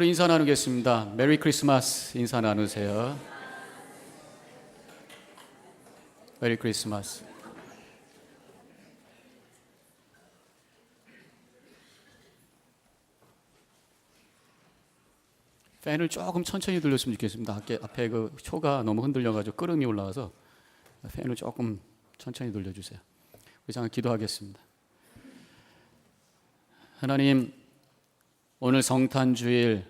인사 나누겠습니다. 메리 크리스마스 인사 나누세요. 메리 크리스마스. 팬을 조금 천천히 돌렸으면 좋겠습니다. 앞에 그 초가 너무 흔들려가지고 끄름이 올라와서 팬을 조금 천천히 돌려주세요. 우리 잠깐 기도하겠습니다. 하나님, 오늘 성탄주일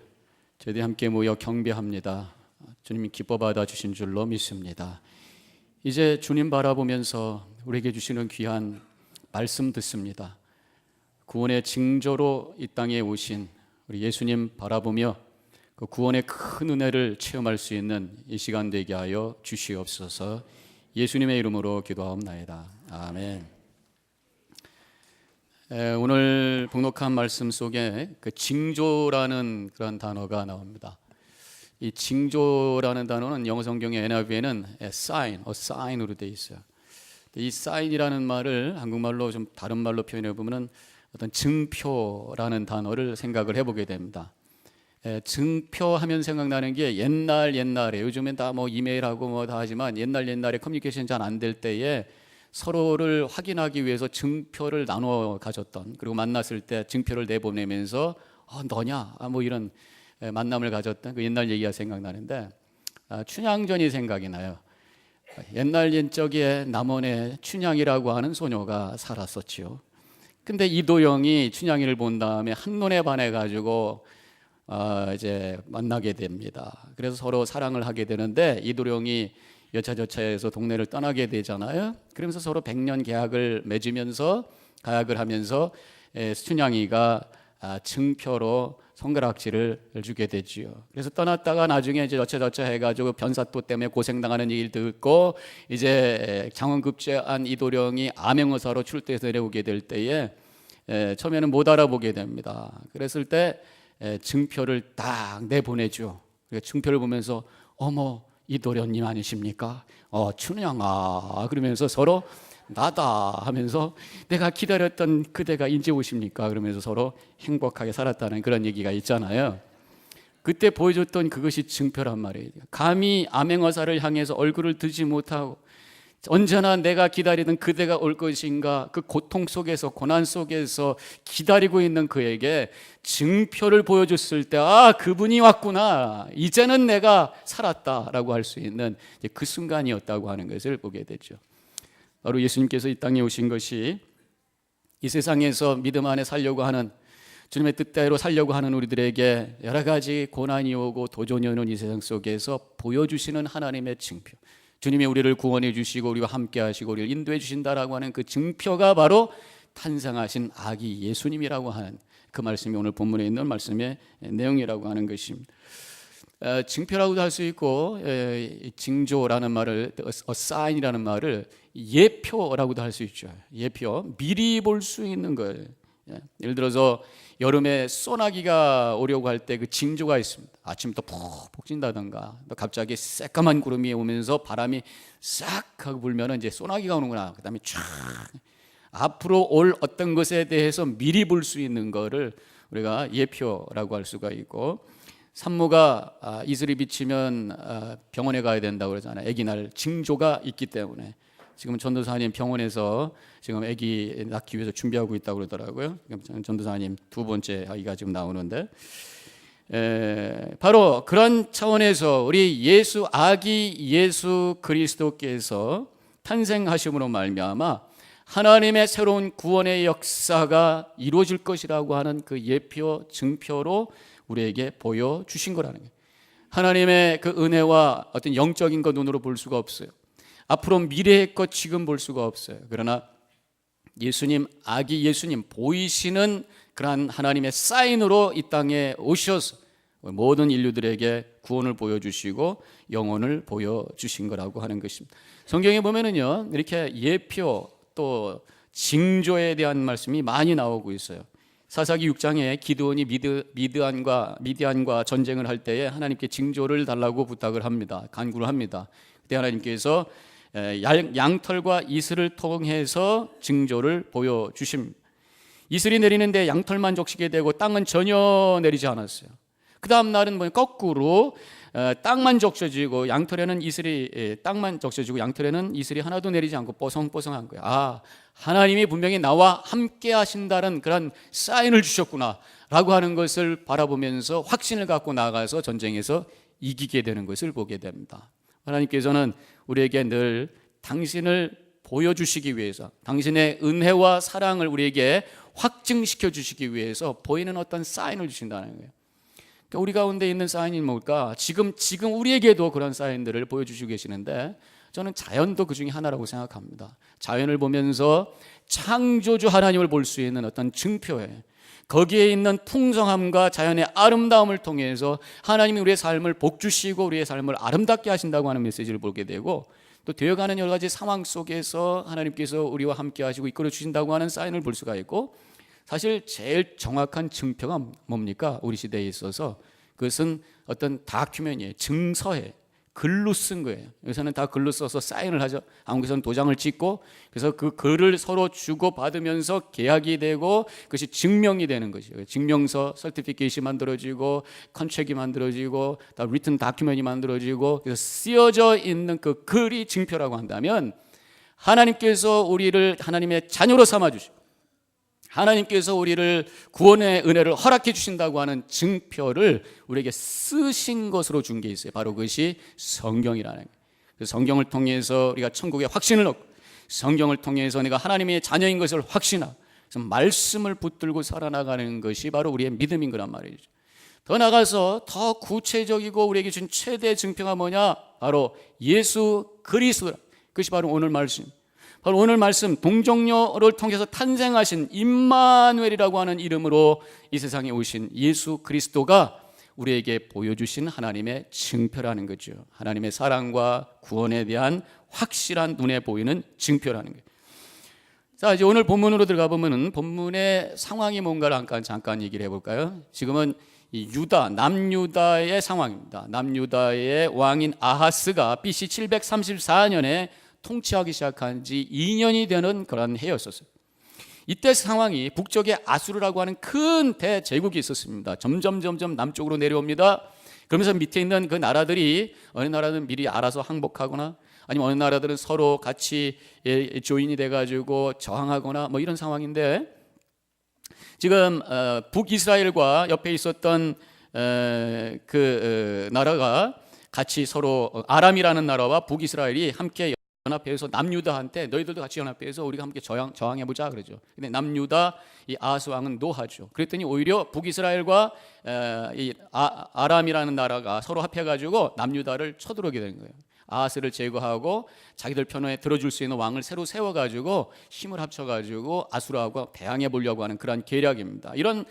저희들이 함께 모여 경배합니다. 주님이 기뻐 받아주신 줄로 믿습니다. 이제 주님 바라보면서 우리에게 주시는 귀한 말씀 듣습니다. 구원의 징조로 이 땅에 오신 우리 예수님 바라보며 그 구원의 큰 은혜를 체험할 수 있는 이 시간 되게 하여 주시옵소서. 예수님의 이름으로 기도하옵나이다. 아멘. 오늘 봉독한 말씀 속에 그 징조라는 그런 단어가 나옵니다. 이 징조라는 단어는 영어 성경의 NIV에는 sign으로 되어 있어요. 이 sign이라는 말을 한국말로 좀 다른 말로 표현해 보면은 어떤 증표라는 단어를 생각을 해보게 됩니다. 증표하면 생각나는 게 옛날에 요즘엔 다 뭐 이메일하고 뭐 다 하지만 옛날에 커뮤니케이션 잘 안 될 때에 서로를 확인하기 위해서 증표를 나눠 가졌던, 그리고 만났을 때 증표를 내보내면서 너냐 뭐 이런 만남을 가졌던 그 옛날 얘기가 생각나는데 춘향전이 생각이 나요. 옛날 옛적에 남원에 춘향이라고 하는 소녀가 살았었지요. 근데 이도영이 춘향이를 본 다음에 한눈에 반해가지고 이제 만나게 됩니다. 그래서 서로 사랑을 하게 되는데 이도령이 여차저차해서 동네를 떠나게 되잖아요. 그러면서 서로 100년 계약을 맺으면서 가약을 하면서 춘향이가 증표로 손가락질을 주게 되지요. 그래서 떠났다가 나중에 이제 여차저차 해가지고 변사또 때문에 고생당하는 얘기를 듣고 이제 장원급제한 이도령이 암행어사로 출두해서 내려오게 될 때에 처음에는 못 알아보게 됩니다. 그랬을 때 증표를 딱 내보내죠. 증표를 보면서 어머 이도련님 아니십니까? 춘향아 그러면서 서로 나다 하면서 내가 기다렸던 그대가 이제 오십니까? 그러면서 서로 행복하게 살았다는 그런 얘기가 있잖아요. 그때 보여줬던 그것이 증표란 말이에요. 감히 암행어사를 향해서 얼굴을 들지 못하고 언제나 내가 기다리던 그대가 올 것인가, 그 고통 속에서 고난 속에서 기다리고 있는 그에게 증표를 보여줬을 때 그분이 왔구나, 이제는 내가 살았다라고 할 수 있는 그 순간이었다고 하는 것을 보게 되죠. 바로 예수님께서 이 땅에 오신 것이 이 세상에서 믿음 안에 살려고 하는, 주님의 뜻대로 살려고 하는 우리들에게 여러 가지 고난이 오고 도전이 오는 이 세상 속에서 보여주시는 하나님의 증표, 주님이 우리를 구원해 주시고 우리와 함께 하시고 우리를 인도해 주신다라고 하는 그 증표가 바로 탄생하신 아기 예수님이라고 하는 그 말씀이 오늘 본문에 있는 말씀의 내용이라고 하는 것입니다. 증표라고도 할 수 있고 징조라는 말을, sign이라는 말을 예표라고도 할 수 있죠. 예표, 미리 볼 수 있는 거예요. 예를 들어서 여름에 소나기가 오려고 할 때 그 징조가 있습니다. 아침부터 푹푹 찐다던가, 또 갑자기 새까만 구름이 오면서 바람이 싹 하고 불면 이제 소나기가 오는구나. 그 다음에 쫙 앞으로 올 어떤 것에 대해서 미리 볼 수 있는 거를 우리가 예표라고 할 수가 있고, 산모가 이슬이 비치면 병원에 가야 된다고 그러잖아요. 아기 날 징조가 있기 때문에. 지금 전도사님 병원에서 지금 아기 낳기 위해서 준비하고 있다고 그러더라고요. 전도사님 두 번째 아기가 지금 나오는데, 바로 그런 차원에서 우리 아기 예수 그리스도께서 탄생하심으로 말미암아 하나님의 새로운 구원의 역사가 이루어질 것이라고 하는 그 예표, 증표로 우리에게 보여주신 거라는 거예요. 하나님의 그 은혜와 어떤 영적인 것 눈으로 볼 수가 없어요. 앞으로 미래의 것 지금 볼 수가 없어요. 그러나 예수님, 아기 예수님 보이시는 그러한 하나님의 사인으로 이 땅에 오셔서 모든 인류들에게 구원을 보여주시고 영혼을 보여주신 거라고 하는 것입니다. 성경에 보면은요, 이렇게 예표 또 징조에 대한 말씀이 많이 나오고 있어요. 사사기 6장에 기드온이 미디안과 전쟁을 할 때에 하나님께 징조를 달라고 부탁을 합니다. 간구를 합니다. 그때 하나님께서 양털과 이슬을 통해서 징조를 보여주십니다. 이슬이 내리는데 양털만 적시게 되고 땅은 전혀 내리지 않았어요. 그 다음 날은 뭐 거꾸로 땅만 적셔지고 양털에는 이슬이 땅만 적셔지고 양털에는 이슬이 하나도 내리지 않고 뽀송뽀송한 거야. 아, 하나님이 분명히 나와 함께 하신다는 그런 사인을 주셨구나 라고 하는 것을 바라보면서 확신을 갖고 나가서 전쟁에서 이기게 되는 것을 보게 됩니다. 하나님께서는 우리에게 늘 당신을 보여주시기 위해서, 당신의 은혜와 사랑을 우리에게 확증시켜 주시기 위해서 보이는 어떤 사인을 주신다는 거예요. 그러니까 우리 가운데 있는 사인이 뭘까? 지금 우리에게도 그런 사인들을 보여주시고 계시는데, 저는 자연도 그 중에 하나라고 생각합니다. 자연을 보면서 창조주 하나님을 볼 수 있는 어떤 증표예요. 거기에 있는 풍성함과 자연의 아름다움을 통해서 하나님이 우리의 삶을 복주시고 우리의 삶을 아름답게 하신다고 하는 메시지를 보게 되고, 또 되어가는 여러 가지 상황 속에서 하나님께서 우리와 함께 하시고 이끌어 주신다고 하는 사인을 볼 수가 있고, 사실 제일 정확한 증표가 뭡니까? 우리 시대에 있어서 그것은 어떤 다큐멘이에요. 증서에 글로 쓴 거예요. 여기서는 다 글로 써서 사인을 하죠. 한국에서는 도장을 찍고, 그래서 그 글을 서로 주고 받으면서 계약이 되고 그것이 증명이 되는 것이에요. 증명서, 서티피케이션이 만들어지고 컨트랙이 만들어지고 다 리튼 다큐멘이 만들어지고, 그래서 쓰여져 있는 그 글이 증표라고 한다면, 하나님께서 우리를 하나님의 자녀로 삼아 주시고 하나님께서 우리를 구원의 은혜를 허락해 주신다고 하는 증표를 우리에게 쓰신 것으로 준 게 있어요. 바로 그것이 성경이라는 거예요. 그래서 성경을 통해서 우리가 천국의 확신을 얻고, 성경을 통해서 내가 하나님의 자녀인 것을 확신하고, 그래서 말씀을 붙들고 살아나가는 것이 바로 우리의 믿음인 거란 말이죠. 더 나가서 더 구체적이고 우리에게 준 최대 증표가 뭐냐? 바로 예수 그리스도라. 그것이 바로 오늘 말씀. 바로 오늘 말씀, 동정녀를 통해서 탄생하신 임마누엘이라고 하는 이름으로 이 세상에 오신 예수 그리스도가 우리에게 보여주신 하나님의 증표라는 거죠. 하나님의 사랑과 구원에 대한 확실한 눈에 보이는 증표라는 거예요. 자, 이제 오늘 본문으로 들어가 보면은 본문의 상황이 뭔가를 잠깐 얘기를 해볼까요? 지금은 이 남유다의 상황입니다. 남유다의 왕인 아하스가 BC 734년에 통치하기 시작한 지 2년이 되는 그런 해였었어요. 이때 상황이 북쪽에 아수르라고 하는 큰 대제국이 있었습니다. 점점 남쪽으로 내려옵니다. 그러면서 밑에 있는 그 나라들이, 어느 나라는 미리 알아서 항복하거나, 아니면 어느 나라들은 서로 같이 조인이 돼가지고 저항하거나 뭐 이런 상황인데, 지금 북이스라엘과 옆에 있었던 나라가 같이 서로, 아람이라는 나라와 북이스라엘이 함께 연합해서 남유다한테 너희들도 같이 연합해서 우리가 함께 저항해보자 그러죠. 근데 남유다 이 아하스 왕은 노하죠. 그랬더니 오히려 북이스라엘과 이 아람이라는 나라가 서로 합해가지고 남유다를 쳐들어오게 되는 거예요. 아하스를 제거하고 자기들 편에 들어줄 수 있는 왕을 새로 세워가지고 힘을 합쳐가지고 아수르하고 대항해 보려고 하는 그런 계략입니다. 이런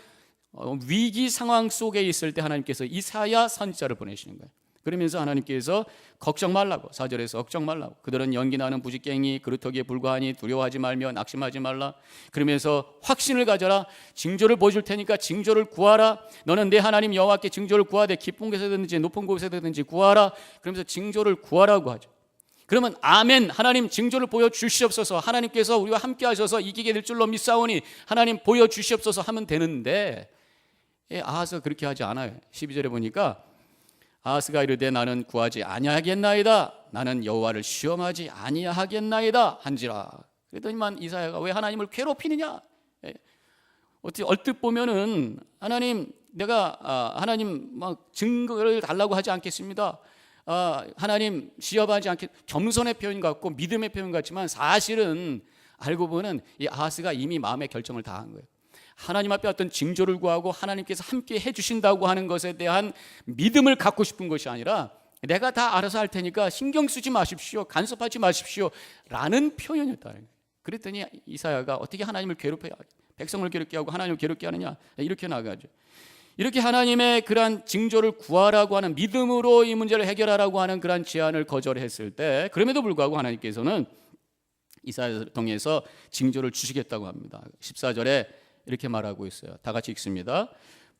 위기 상황 속에 있을 때 하나님께서 이사야 선지자를 보내시는 거예요. 그러면서 하나님께서 걱정 말라고, 4절에서 걱정 말라고, 그들은 연기나는 부직갱이 그루터기에 불과하니 두려워하지 말며 낙심하지 말라. 그러면서 확신을 가져라. 징조를 보여줄 테니까 징조를 구하라. 너는 내 하나님 여호와께 징조를 구하되 깊은 곳에든지 높은 곳에든지 구하라. 그러면서 징조를 구하라고 하죠. 그러면 아멘, 하나님 징조를 보여주시옵소서, 하나님께서 우리와 함께 하셔서 이기게 될 줄로 믿사오니 하나님 보여주시옵소서 하면 되는데, 아하스가 그렇게 하지 않아요. 12절에 보니까 아하스가 이르되 나는 구하지 아니하겠나이다, 나는 여호와를 시험하지 아니하겠나이다 한지라. 그랬더니만 이사야가 왜 하나님을 괴롭히느냐? 어떻게 얼뜻 보면은 하나님, 내가 하나님 막 증거를 달라고 하지 않겠습니다, 하나님 시험하지 않겠, 겸손의 표현 같고 믿음의 표현 같지만 사실은 알고 보면 이 아하스가 이미 마음의 결정을 다 한 거예요. 하나님 앞에 어떤 징조를 구하고 하나님께서 함께 해주신다고 하는 것에 대한 믿음을 갖고 싶은 것이 아니라, 내가 다 알아서 할 테니까 신경 쓰지 마십시오, 간섭하지 마십시오 라는 표현이었다. 그랬더니 이사야가 어떻게 하나님을 괴롭혀야, 백성을 괴롭게 하고 하나님을 괴롭게 하느냐, 이렇게 나가죠. 이렇게 하나님의 그러한 징조를 구하라고 하는, 믿음으로 이 문제를 해결하라고 하는 그러한 제안을 거절했을 때, 그럼에도 불구하고 하나님께서는 이사야를 통해서 징조를 주시겠다고 합니다. 14절에 이렇게 말하고 있어요. 다 같이 읽습니다.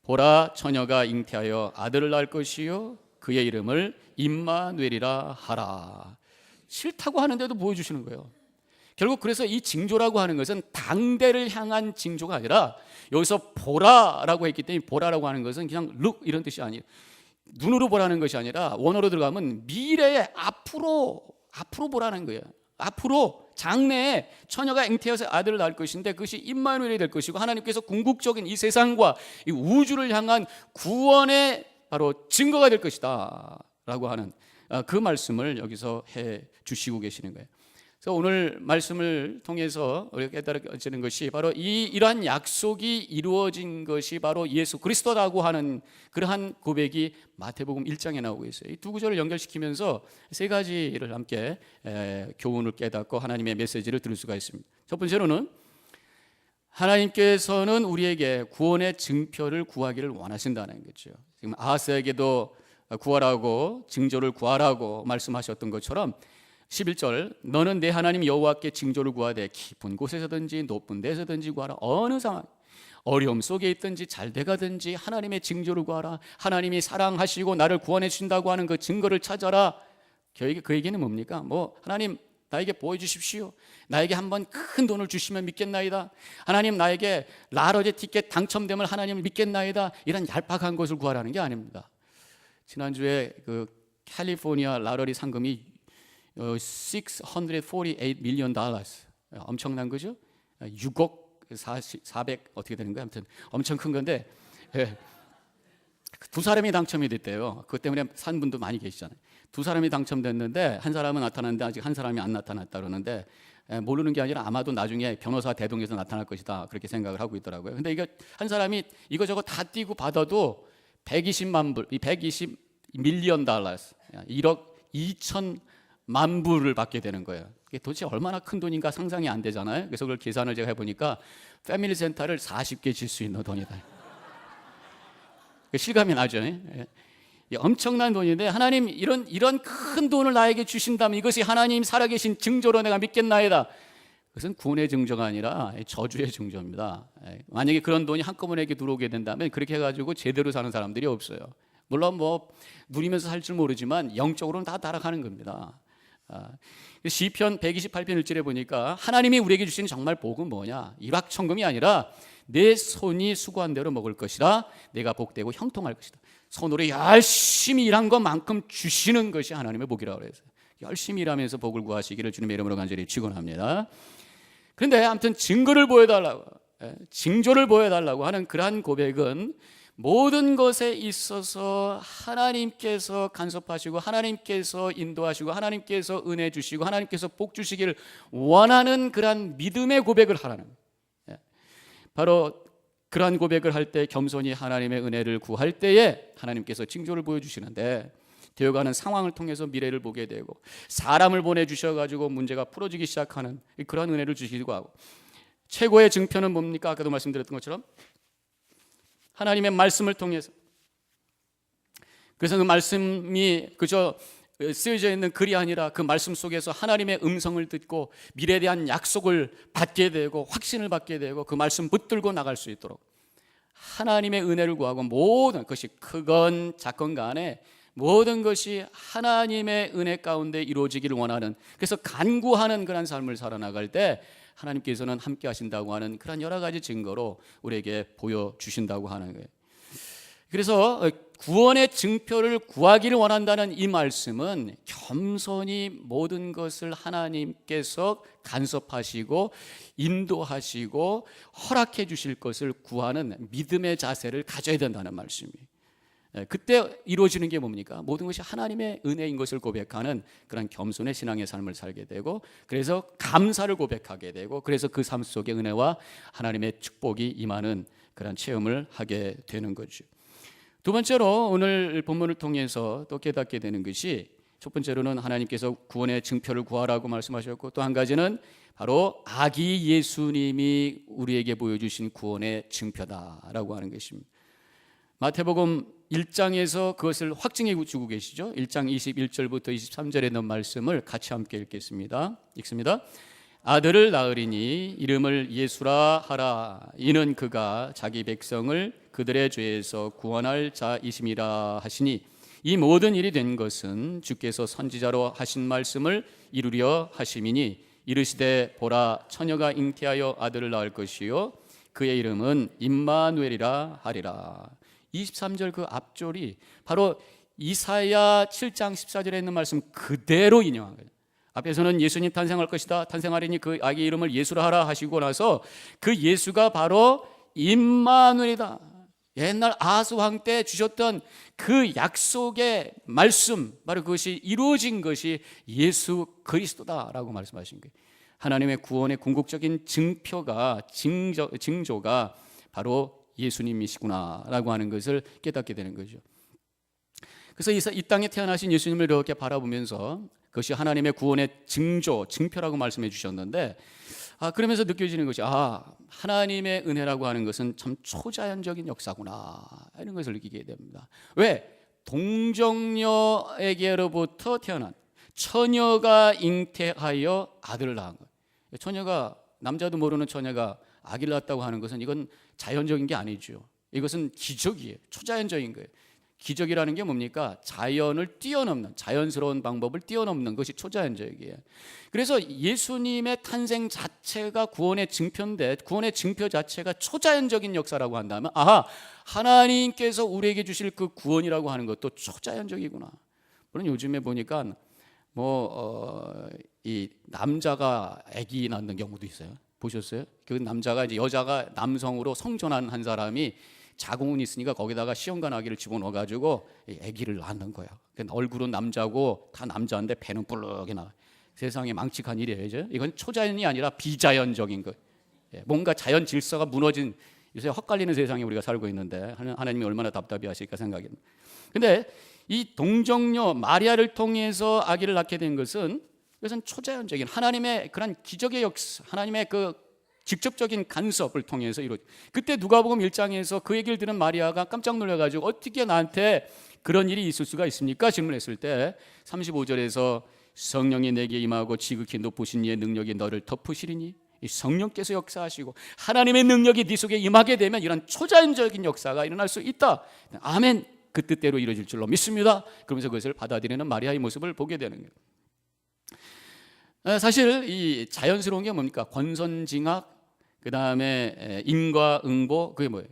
보라, 처녀가 잉태하여 아들을 낳을 것이요 그의 이름을 임마누엘이라 하라. 싫다고 하는데도 보여주시는 거예요. 결국 그래서 이 징조라고 하는 것은 당대를 향한 징조가 아니라 여기서 보라라고 했기 때문에 보라라고 하는 것은 그냥 look 이런 뜻이 아니에요. 눈으로 보라는 것이 아니라 원어로 들어가면 미래에 앞으로 보라는 거예요. 앞으로 장래에 처녀가 잉태해서 아들을 낳을 것인데 그것이 임마누엘이 될 것이고 하나님께서 궁극적인 이 세상과 이 우주를 향한 구원의 바로 증거가 될 것이다 라고 하는 그 말씀을 여기서 해 주시고 계시는 거예요. 그래서 오늘 말씀을 통해서 우리가 깨달아지는 것이 바로 이러한 약속이 이루어진 것이 바로 예수 그리스도라고 하는 그러한 고백이 마태복음 1장에 나오고 있어요. 이 두 구절을 연결시키면서 세 가지를 함께 교훈을 깨닫고 하나님의 메시지를 들을 수가 있습니다. 첫 번째로는 하나님께서는 우리에게 구원의 증표를 구하기를 원하신다는 거죠. 지금 아하스에게도 구하라고 징조를 구하라고 말씀하셨던 것처럼 11절 너는 내 하나님 여호와께 징조를 구하되 깊은 곳에서든지 높은 데서든지 구하라. 어느 상황 어려움 속에 있든지 잘 돼가든지 하나님의 징조를 구하라. 하나님이 사랑하시고 나를 구원해 주신다고 하는 그 증거를 찾아라. 그 얘기는 뭡니까? 하나님 나에게 보여주십시오. 나에게 한번 큰 돈을 주시면 믿겠나이다. 하나님 나에게 라러제 티켓 당첨되면 하나님을 믿겠나이다. 이런 얄팍한 것을 구하라는 게 아닙니다. 지난주에 그 캘리포니아 라러리 상금이 $648 million 엄청난 거죠. 6억 400 어떻게 되는 거야? 아무튼 엄청 큰 건데 두 사람이 당첨이 됐대요. 그것 때문에 산 분도 많이 계시잖아요. 두 사람이 당첨됐는데 한 사람은 나타났는데 아직 한 사람이 안 나타났다 그러는데 모르는 게 아니라 아마도 나중에 변호사 대동에서 나타날 것이다 그렇게 생각을 하고 있더라고요. 근데 이거 한 사람이 이거저거 다 띄고 받아도 120만 불, 이 120 밀리언 달러, 1억 2천만 불을 받게 되는 거예요. 이게 도대체 얼마나 큰 돈인가 상상이 안 되잖아요. 그래서 그걸 계산을 제가 해보니까 패밀리 센터를 40개 질 수 있는 돈이다. 실감이 나죠. 엄청난 돈인데 하나님 이런 큰 돈을 나에게 주신다면 이것이 하나님 살아계신 증조로 내가 믿겠나이다. 그것은 구원의 증조가 아니라 저주의 증조입니다. 만약에 그런 돈이 한꺼번에 이렇게 들어오게 된다면 그렇게 해가지고 제대로 사는 사람들이 없어요. 물론 누리면서 살 줄 모르지만 영적으로는 다 따라가는 겁니다. 시편 128편 1절에 보니까 하나님이 우리에게 주신 정말 복은 뭐냐? 일확천금이 아니라 내 손이 수고한 대로 먹을 것이라 내가 복되고 형통할 것이다. 손으로 열심히 일한 것만큼 주시는 것이 하나님의 복이라고 그래서 열심히 일하면서 복을 구하시기를 주님의 이름으로 간절히 축원합니다. 그런데 아무튼 증거를 보여달라고, 징조를 보여달라고 하는 그러한 고백은 모든 것에 있어서 하나님께서 간섭하시고 하나님께서 인도하시고 하나님께서 은혜 주시고 하나님께서 복 주시기를 원하는 그러한 믿음의 고백을 하라는 거예요. 바로 그러한 고백을 할 때 겸손히 하나님의 은혜를 구할 때에 하나님께서 징조를 보여주시는데 되어가는 상황을 통해서 미래를 보게 되고 사람을 보내주셔가지고 문제가 풀어지기 시작하는 그러한 은혜를 주시기도 하고 최고의 증표는 뭡니까? 아까도 말씀드렸던 것처럼 하나님의 말씀을 통해서 그래서 그 말씀이 그저 쓰여져 있는 글이 아니라 그 말씀 속에서 하나님의 음성을 듣고 미래에 대한 약속을 받게 되고 확신을 받게 되고 그 말씀 붙들고 나갈 수 있도록 하나님의 은혜를 구하고 모든 것이 크건 작건 간에 모든 것이 하나님의 은혜 가운데 이루어지기를 원하는 그래서 간구하는 그런 삶을 살아나갈 때 하나님께서는 함께 하신다고 하는 그런 여러 가지 증거로 우리에게 보여주신다고 하는 거예요. 그래서 구원의 증표를 구하기를 원한다는 이 말씀은 겸손히 모든 것을 하나님께서 간섭하시고 인도하시고 허락해 주실 것을 구하는 믿음의 자세를 가져야 된다는 말씀이에요. 그때 이루어지는 게 뭡니까? 모든 것이 하나님의 은혜인 것을 고백하는 그런 겸손의 신앙의 삶을 살게 되고 그래서 감사를 고백하게 되고 그래서 그 삶 속에 은혜와 하나님의 축복이 임하는 그런 체험을 하게 되는 거죠. 두 번째로 오늘 본문을 통해서 또 깨닫게 되는 것이 첫 번째로는 하나님께서 구원의 증표를 구하라고 말씀하셨고 또 한 가지는 바로 아기 예수님이 우리에게 보여주신 구원의 증표다라고 하는 것입니다. 마태복음 1장에서 그것을 확증해 주고 계시죠. 1장 21절부터 23절에 있는 말씀을 같이 함께 읽겠습니다. 읽습니다. 아들을 낳으리니 이름을 예수라 하라. 이는 그가 자기 백성을 그들의 죄에서 구원할 자이심이라 하시니 이 모든 일이 된 것은 주께서 선지자로 하신 말씀을 이루려 하심이니 이르시되 보라 처녀가 잉태하여 아들을 낳을 것이요 그의 이름은 임마누엘이라 하리라. 23절 그 앞절이 바로 이사야 7장 14절에 있는 말씀 그대로 인용한 거예요. 앞에서는 예수님 탄생할 것이다, 탄생하리니 그 아기 이름을 예수라 하라 하시고 나서 그 예수가 바로 임마누엘이다. 옛날 아하스왕 때 주셨던 그 약속의 말씀, 바로 그것이 이루어진 것이 예수 그리스도다라고 말씀하신 거예요. 하나님의 구원의 궁극적인 징조가 바로 예수님이시구나라고 하는 것을 깨닫게 되는 거죠. 그래서 이 땅에 태어나신 예수님을 이렇게 바라보면서 그것이 하나님의 구원의 징표라고 말씀해 주셨는데, 그러면서 느껴지는 것이 하나님의 은혜라고 하는 것은 참 초자연적인 역사구나, 이런 것을 느끼게 됩니다. 왜? 동정녀에게로부터 태어난 처녀가 잉태하여 아들을 낳은 거예요. 처녀가, 남자도 모르는 처녀가 아기를 낳았다고 하는 것은 이건 자연적인 게 아니죠. 이것은 기적이에요. 초자연적인 거예요. 기적이라는 게 뭡니까? 자연을 뛰어넘는, 자연스러운 방법을 뛰어넘는 것이 초자연적이에요. 그래서 예수님의 탄생 자체가 구원의 징표인데, 구원의 징표 자체가 초자연적인 역사라고 한다면 하나님께서 우리에게 주실 그 구원이라고 하는 것도 초자연적이구나. 물론 요즘에 보니까 이 남자가 아기 낳는 경우도 있어요. 보셨어요? 그 남자가 이제 여자가 남성으로 성전환 한 사람이 자궁은 있으니까 거기다가 시험관 아기를 집어넣어가지고 아기를 낳는 거야. 얼굴은 남자고 다 남자인데 배는 뿔룩이 나. 세상에 망측한 일이에요. 이건 초자연이 아니라 비자연적인 것. 뭔가 자연 질서가 무너진, 요새 헛갈리는 세상에 우리가 살고 있는데 하나님이 얼마나 답답해 하실까 생각합니다. 근데 이 동정녀 마리아를 통해서 아기를 낳게 된 것은, 이것은 초자연적인 하나님의 그런 기적의 역사, 하나님의 그 직접적인 간섭을 통해서 이루어져. 그때 누가복음 1장에서 그 얘기를 들은 마리아가 깜짝 놀라가지고 어떻게 나한테 그런 일이 있을 수가 있습니까? 질문했을 때 35절에서 성령이 내게 임하고 지극히 높으신 이의 능력이 너를 덮으시리니, 이 성령께서 역사하시고 하나님의 능력이 네 속에 임하게 되면 이런 초자연적인 역사가 일어날 수 있다. 아멘. 그 뜻대로 이루어질 줄로 믿습니다. 그러면서 그것을 받아들이는 마리아의 모습을 보게 되는 거예요. 사실 이 자연스러운 게 뭡니까? 권선징악, 그 다음에 인과응보, 그게 뭐예요?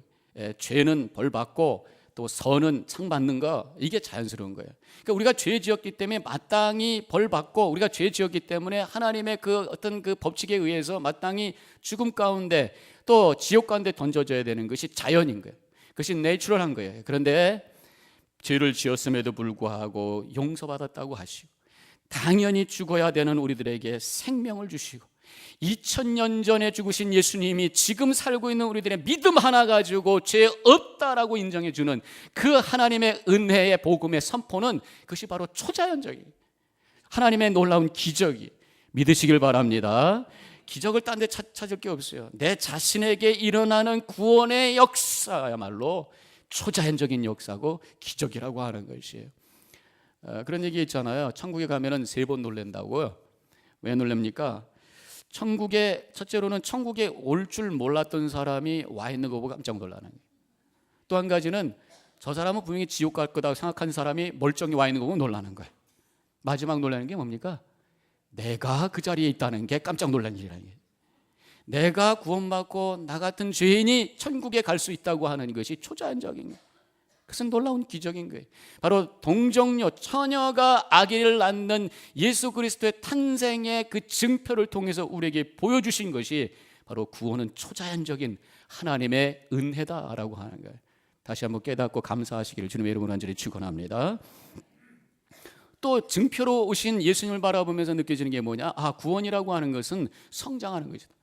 죄는 벌 받고 또 선은 상 받는 거, 이게 자연스러운 거예요. 그러니까 우리가 죄 지었기 때문에 마땅히 벌 받고, 우리가 죄 지었기 때문에 하나님의 그 어떤 그 법칙에 의해서 마땅히 죽음 가운데 또 지옥 가운데 던져져야 되는 것이 자연인 거예요. 그것이 내추럴한 거예요. 그런데 죄를 지었음에도 불구하고 용서받았다고 하시고, 당연히 죽어야 되는 우리들에게 생명을 주시고, 2000년 전에 죽으신 예수님이 지금 살고 있는 우리들의 믿음 하나 가지고 죄 없다라고 인정해 주는 그 하나님의 은혜의 복음의 선포는, 그것이 바로 초자연적인 하나님의 놀라운 기적이, 믿으시길 바랍니다. 기적을 딴 데 찾을 게 없어요. 내 자신에게 일어나는 구원의 역사야말로 초자연적인 역사고 기적이라고 하는 것이에요. 그런 얘기 있잖아요. 천국에 가면은 3번 놀란다고요. 왜 놀랍니까? 첫째로는 천국에 올 줄 몰랐던 사람이 와 있는 거 보고 깜짝 놀라는 거예요. 또 한 가지는 저 사람은 분명히 지옥 갈 거다고 생각한 사람이 멀쩡히 와 있는 거 보고 놀라는 거예요. 마지막 놀라는 게 뭡니까? 내가 그 자리에 있다는 게 깜짝 놀란 일이라는 거예요. 내가 구원받고 나 같은 죄인이 천국에 갈 수 있다고 하는 것이 초자연적인 거예요. 그것은 놀라운 기적인 거예요. 바로 동정녀, 처녀가 아기를 낳는 예수 그리스도의 탄생의 그 증표를 통해서 우리에게 보여주신 것이 바로 구원은 초자연적인 하나님의 은혜다라고 하는 거예요. 다시 한번 깨닫고 감사하시기를 주님의 이름으로 간절히 축원합니다. 또 증표로 오신 예수님을 바라보면서 느껴지는 게 뭐냐? 구원이라고 하는 것은 성장하는 것이다.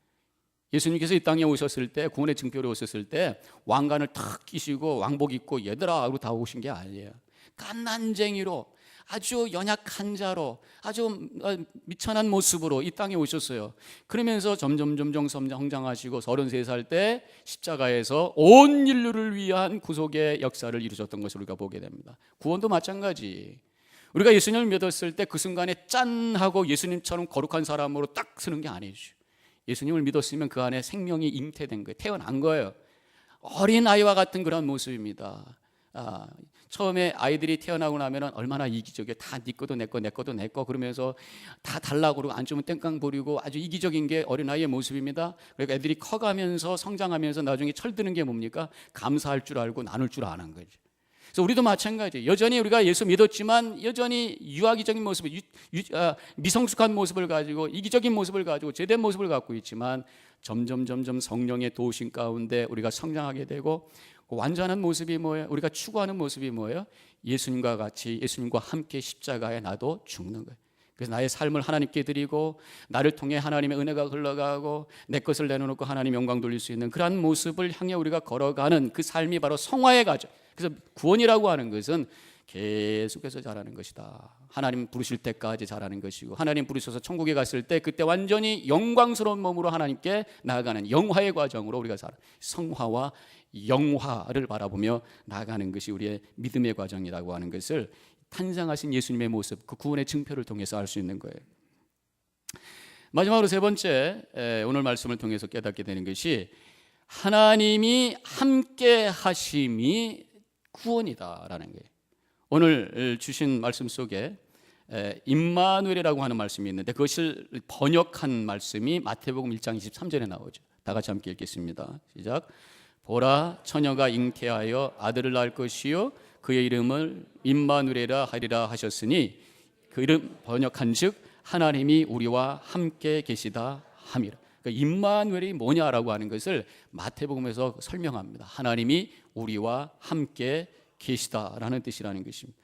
예수님께서 이 땅에 오셨을 때, 구원의 증표로 오셨을 때 왕관을 탁 끼시고 왕복 입고 얘들아 하고 다 오신 게 아니에요. 갓난쟁이로, 아주 연약한 자로, 아주 미천한 모습으로 이 땅에 오셨어요. 그러면서 점점 성장하시고 33살 때 십자가에서 온 인류를 위한 구속의 역사를 이루셨던 것을 우리가 보게 됩니다. 구원도 마찬가지. 우리가 예수님을 믿었을 때 그 순간에 짠 하고 예수님처럼 거룩한 사람으로 딱 서는 게 아니죠. 예수님을 믿었으면 그 안에 생명이 잉태된 거예요. 태어난 거예요. 어린아이와 같은 그런 모습입니다. 처음에 아이들이 태어나고 나면은 얼마나 이기적이에요. 다 네 거도 내 거, 내 거도 내 거 그러면서 다 달라고 그러고 안 주면 땡깡 부리고 아주 이기적인 게 어린아이의 모습입니다. 그러니까 애들이 커가면서 성장하면서 나중에 철드는 게 뭡니까? 감사할 줄 알고 나눌 줄 아는 거죠. 그래서 우리도 마찬가지예요. 여전히 우리가 예수 믿었지만 여전히 유아기적인 모습, 미성숙한 모습을 가지고 이기적인 모습을 가지고 제된 모습을 갖고 있지만 점점 성령의 도우심 가운데 우리가 성장하게 되고 완전한 모습이 뭐예요? 우리가 추구하는 모습이 뭐예요? 예수님과 같이 예수님과 함께 십자가에 나도 죽는 거예요. 그래서 나의 삶을 하나님께 드리고 나를 통해 하나님의 은혜가 흘러가고 내 것을 내려놓고 하나님 영광 돌릴 수 있는 그러한 모습을 향해 우리가 걸어가는 그 삶이 바로 성화의 과정. 그래서 구원이라고 하는 것은 계속해서 자라는 것이다. 하나님 부르실 때까지 자라는 것이고 하나님 부르셔서 천국에 갔을 때 그때 완전히 영광스러운 몸으로 하나님께 나아가는 영화의 과정으로 우리가 살아 성화와 영화를 바라보며 나아가는 것이 우리의 믿음의 과정이라고 하는 것을 탄생하신 예수님의 모습, 그 구원의 증표를 통해서 알 수 있는 거예요. 마지막으로 세 번째, 오늘 말씀을 통해서 깨닫게 되는 것이 하나님이 함께 하심이 구원이다라는 거예요. 오늘 주신 말씀 속에 임마누엘이라고 하는 말씀이 있는데 그것을 번역한 말씀이 마태복음 1장 23절에 나오죠. 다 같이 함께 읽겠습니다. 시작. 보라, 처녀가 잉태하여 아들을 낳을 것이요 그의 이름을 임마누엘이라 하리라 하셨으니 그 이름 번역한즉 하나님이 우리와 함께 계시다 함이라. 그러니까 임마누엘이 뭐냐라고 하는 것을 마태복음에서 설명합니다. 하나님이 우리와 함께 계시다라는 뜻이라는 것입니다.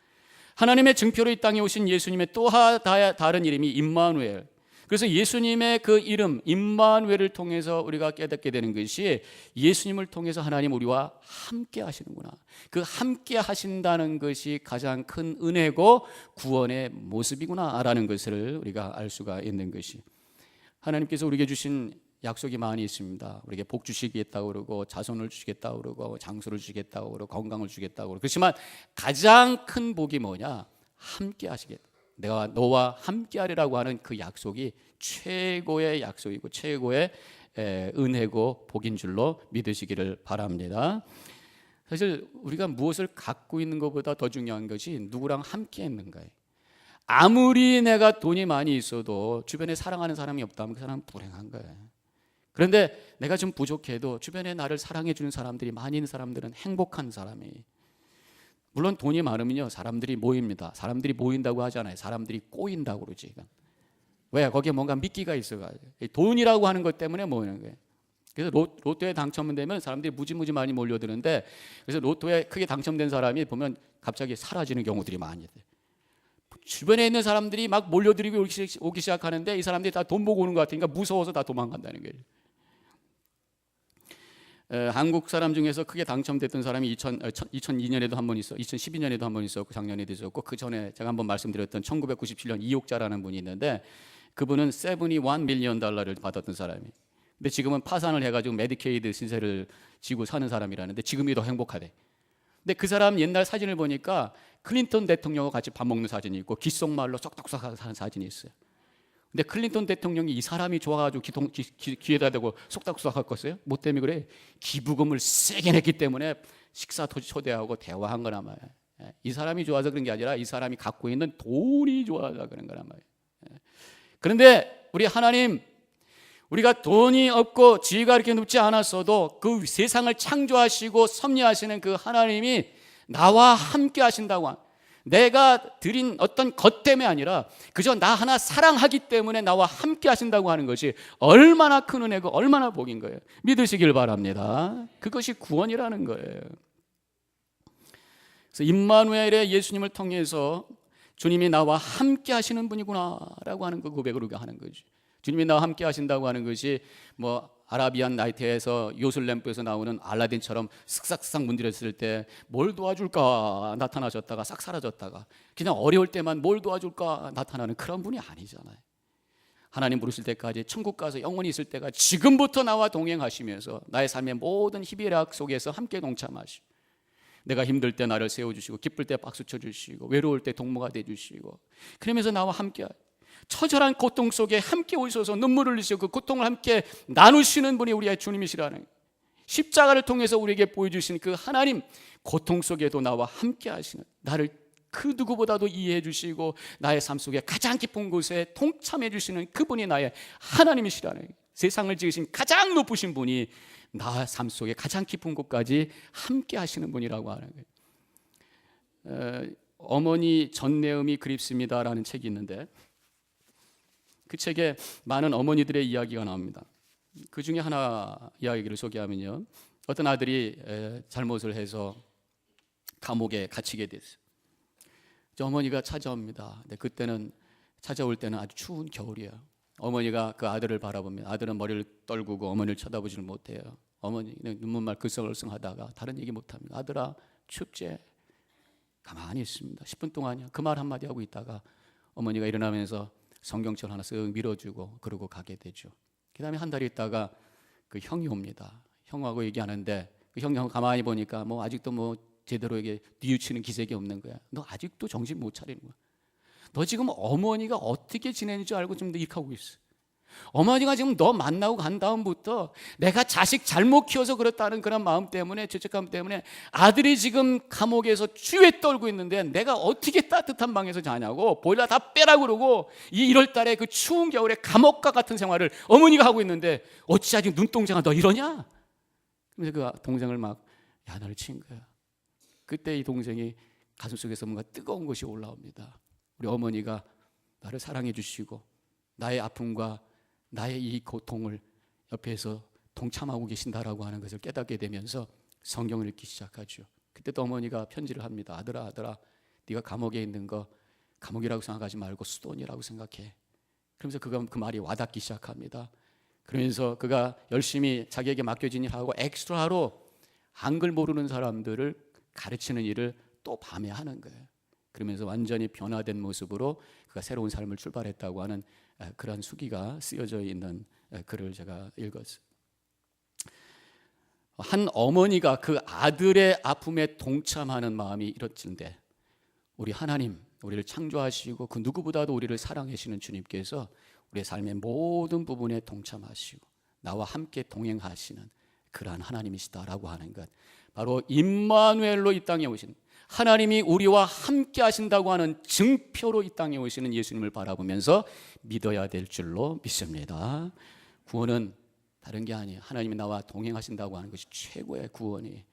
하나님의 증표로 이 땅에 오신 예수님의 또 다른 이름이 임마누엘. 그래서 예수님의 그 이름 임마누엘을 통해서 우리가 깨닫게 되는 것이 예수님을 통해서 하나님 우리와 함께 하시는구나. 그 함께 하신다는 것이 가장 큰 은혜고 구원의 모습이구나라는 것을 우리가 알 수가 있는 것이, 하나님께서 우리에게 주신 약속이 많이 있습니다. 우리에게 복 주시겠다고 그러고 자손을 주시겠다고 그러고 장수를 주시겠다고 그러고 건강을 주시겠다고 그러고, 그렇지만 가장 큰 복이 뭐냐? 함께 하시겠다. 내가 너와 함께 하리라고 하는 그 약속이 최고의 약속이고 최고의 은혜고 복인 줄로 믿으시기를 바랍니다. 사실 우리가 무엇을 갖고 있는 것보다 더 중요한 것이 누구랑 함께 있는 거예요. 아무리 내가 돈이 많이 있어도 주변에 사랑하는 사람이 없다면 그 사람은 불행한 거예요. 그런데 내가 좀 부족해도 주변에 나를 사랑해 주는 사람들이 많이 있는 사람들은 행복한 사람이. 물론 돈이 많으면요 사람들이 모입니다. 사람들이 모인다고 하잖아요. 사람들이 꼬인다고 그러지. 왜? 거기에 뭔가 미끼가 있어가지고 돈이라고 하는 것 때문에 모이는 거예요. 그래서 로또에 당첨되면 사람들이 무지무지 많이 몰려드는데, 그래서 로또에 크게 당첨된 사람이 보면 갑자기 사라지는 경우들이 많이 돼요. 주변에 있는 사람들이 막 몰려들이고 오기 시작하는데 이 사람들이 다 돈 보고 오는 것 같으니까 무서워서 다 도망간다는 거예요. 한국 사람 중에서 크게 당첨됐던 사람이 2002년에도 한 번 있어, 2012년에도 한 번 있었고 작년에도 있었고, 그 전에 제가 한번 말씀드렸던 1997년 이옥자라는 분이 있는데 그분은 $71 밀리언 받았던 사람이에요. 근데 지금은 파산을 해가지고 메디케이드 신세를 지고 사는 사람이라는데 지금이 더 행복하대. 근데 그 사람 옛날 사진을 보니까 클린턴 대통령과 같이 밥 먹는 사진이 있고 귓속말로 쏙쏙쏙 하는 사진이 있어요. 근데 클린턴 대통령이 이 사람이 좋아가지고 귀에다 대고 속닥속닥 할 것이에요? 뭐 때문에 그래? 기부금을 세게 냈기 때문에 식사 초대하고 대화한 거란 말이에요. 이 사람이 좋아서 그런 게 아니라 이 사람이 갖고 있는 돈이 좋아서 그런 거란 말이에요. 그런데 우리 하나님, 우리가 돈이 없고 지위가 이렇게 높지 않았어도 그 세상을 창조하시고 섭리하시는 그 하나님이 나와 함께 하신다고, 내가 드린 어떤 것 때문에 아니라 그저 나 하나 사랑하기 때문에 나와 함께 하신다고 하는 것이 얼마나 큰 은혜고 얼마나 복인 거예요. 믿으시길 바랍니다. 그것이 구원이라는 거예요. 그래서 임마누엘의 예수님을 통해서 주님이 나와 함께 하시는 분이구나라고 하는 그 고백을 우리가 하는 거죠. 주님이 나와 함께 하신다고 하는 것이 뭐 아라비안 나이트에서 요술램프에서 나오는 알라딘처럼 슥싹슥싹 문드렸을 때 뭘 도와줄까 나타나셨다가 싹 사라졌다가 그냥 어려울 때만 뭘 도와줄까 나타나는 그런 분이 아니잖아요. 하나님 부르실 때까지 천국 가서 영원히 있을 때가 지금부터 나와 동행하시면서 나의 삶의 모든 희비애락 속에서 함께 동참하시고, 내가 힘들 때 나를 세워주시고 기쁠 때 박수 쳐주시고 외로울 때 동무가 돼주시고, 그러면서 나와 함께 처절한 고통 속에 함께 오셔서 눈물을 흘리시고 그 고통을 함께 나누시는 분이 우리의 주님이시라는, 십자가를 통해서 우리에게 보여주신 그 하나님, 고통 속에도 나와 함께 하시는, 나를 그 누구보다도 이해해 주시고 나의 삶 속에 가장 깊은 곳에 동참해 주시는 그분이 나의 하나님이시라는, 세상을 지으신 가장 높으신 분이 나 삶 속에 가장 깊은 곳까지 함께 하시는 분이라고 하는 거예요. 어머니 전내음이 그립습니다라는 책이 있는데, 그 책에 많은 어머니들의 이야기가 나옵니다. 그 중에 하나 이야기를 소개하면요, 어떤 아들이 잘못을 해서 감옥에 갇히게 됐어요. 어머니가 찾아옵니다. 근데 그때는, 찾아올 때는 아주 추운 겨울이에요. 어머니가 그 아들을 바라보면 아들은 머리를 떨구고 어머니를 쳐다보지를 못해요. 어머니는 눈물만 글썽글썽하다가 다른 얘기 못합니다. 아들아 춥지? 가만히 있습니다. 10분 동안요. 그 말 한마디 하고 있다가 어머니가 일어나면서 성경책 하나 쓱 밀어주고 그러고 가게 되죠. 그 다음에 한 달 있다가 그 형이 옵니다. 형하고 얘기하는데 그 형이 가만히 보니까 뭐 아직도 뭐 제대로 이게 뉘우치는 기색이 없는 거야. 너 아직도 정신 못 차리는 거야. 너 지금 어머니가 어떻게 지내는지 알고 좀 이렇게 하고 있어. 어머니가 지금 너 만나고 간 다음부터 내가 자식 잘못 키워서 그렇다는 그런 마음 때문에, 죄책감 때문에 아들이 지금 감옥에서 추위에 떨고 있는데 내가 어떻게 따뜻한 방에서 자냐고, 보일러 다 빼라 그러고, 이럴 달에 그 추운 겨울에 감옥과 같은 생활을 어머니가 하고 있는데 어찌 아직 눈동자가 너 이러냐? 그래서 그 동생을 막 야단을 친 거야. 그때 이 동생이 가슴속에서 뭔가 뜨거운 것이 올라옵니다. 우리 어머니가 나를 사랑해 주시고 나의 아픔과 나의 이 고통을 옆에서 동참하고 계신다라고 하는 것을 깨닫게 되면서 성경을 읽기 시작하죠. 그때 또 어머니가 편지를 합니다. 아들아 네가 감옥에 있는 거 감옥이라고 생각하지 말고 수도원이라고 생각해. 그러면서 그가 그 말이 와닿기 시작합니다. 그러면서 그가 열심히 자기에게 맡겨진 일하고 엑스트라로 한글 모르는 사람들을 가르치는 일을 또 밤에 하는 거예요. 그러면서 완전히 변화된 모습으로 그가 새로운 삶을 출발했다고 하는 그러한 수기가 쓰여져 있는 글을 제가 읽었어요. 한 어머니가 그 아들의 아픔에 동참하는 마음이 이렇던데, 우리 하나님, 우리를 창조하시고 그 누구보다도 우리를 사랑하시는 주님께서 우리의 삶의 모든 부분에 동참하시고 나와 함께 동행하시는 그러한 하나님이시다라고 하는 것, 바로 임마누엘로 이 땅에 오신, 하나님이 우리와 함께 하신다고 하는 증표로 이 땅에 오시는 예수님을 바라보면서 믿어야 될 줄로 믿습니다. 구원은 다른 게 아니에요. 하나님이 나와 동행하신다고 하는 것이 최고의 구원이,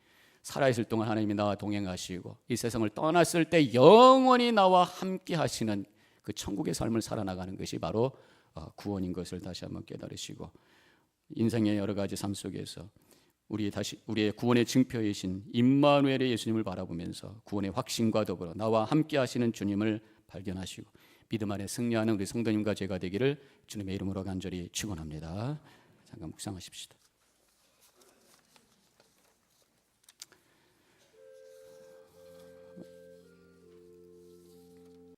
살아있을 동안 하나님이 나와 동행하시고 이 세상을 떠났을 때 영원히 나와 함께 하시는 그 천국의 삶을 살아나가는 것이 바로 구원인 것을 다시 한번 깨달으시고, 인생의 여러 가지 삶 속에서 우리의 구원의 증표이신 임마누엘의 예수님을 바라보면서 구원의 확신과 더불어 나와 함께 하시는 주님을 발견하시고 믿음 안에 승리하는 우리 성도님과 제가 되기를 주님의 이름으로 간절히 축원합니다. 잠깐 묵상하십시다.